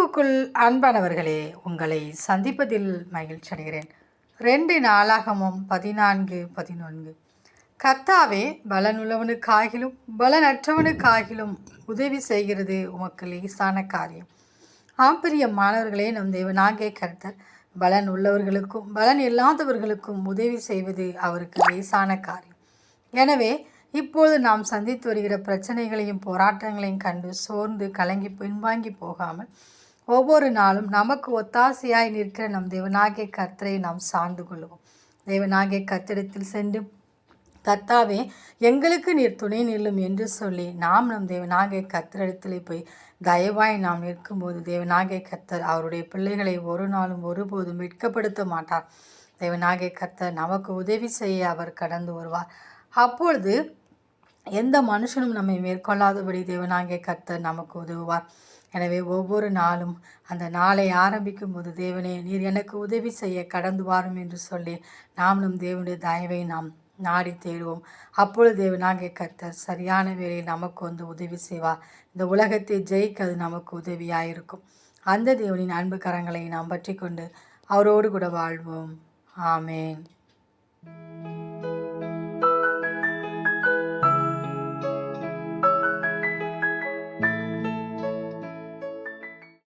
கிறிஸ்துவுக்குள் அன்பானவர்களே, உங்களை சந்திப்பதில் மகிழ்ச்சி அடைகிறேன். 2 நாளாகமம் 14:11. கர்த்தாவே, பலனுள்ளவனுக்காகிலும் பலனற்றவனுக்காகிலும் உதவி செய்கிறது உமக்கு லேசான காரியம். பிரியமானவர்களே, நம் தேவனாகிய கர்த்தர் பலன் உள்ளவர்களுக்கும் பலன் இல்லாதவர்களுக்கும் உதவி செய்வது அவருக்கு லேசான காரியம். எனவே இப்போது நாம் சந்தித்து வருகிற பிரச்சனைகளையும் போராட்டங்களையும் கண்டு சோர்ந்து கலங்கி பின்வாங்கி போகாமல் ஒவ்வொரு நாளும் நமக்கு ஒத்தாசையாய் நிற்கிற நம் தேவனாகிய கர்த்தரை நாம் சார்ந்து கொள்வோம். தேவனாகிய கர்த்தரிடத்தில் சென்று, கர்த்தாவே, எங்களுக்கு நீர் துணை நில்லும் என்று சொல்லி நாம் நம் தேவனாகிய கர்த்தரிடத்தில் போய் தயவாய் நாம் நிற்கும்போது தேவனாகிய கர்த்தர் அவருடைய பிள்ளைகளை ஒரு நாளும் ஒருபோதும் வெட்கப்படுத்த மாட்டார். தேவனாகிய கர்த்தர் நமக்கு உதவி செய்ய அவர் கடந்து வருவார். அப்பொழுது எந்த மனுஷனும் நம்மை மேற்கொள்ளாதபடி தேவனாகிய கர்த்தர் நமக்கு உதவுவார். எனவே ஒவ்வொரு நாளும் அந்த நாளை ஆரம்பிக்கும் போது, தேவனே, நீர் எனக்கு உதவி செய்ய கடந்து வாரும் என்று சொல்லி நாம் நம் தேவனுடைய தயவை நாம் நாடி தேடுவோம். அப்பொழுது தேவனாகிய கர்த்தர் சரியான வேளையில் நமக்கு வந்து உதவி செய்வார். இந்த உலகத்தை ஜெயிக்க அது நமக்கு உதவியாயிருக்கும். அந்த தேவனின் அன்பு கரங்களை நாம் பற்றி கொண்டு அவரோடு கூட வாழ்வோம். ஆமேன்.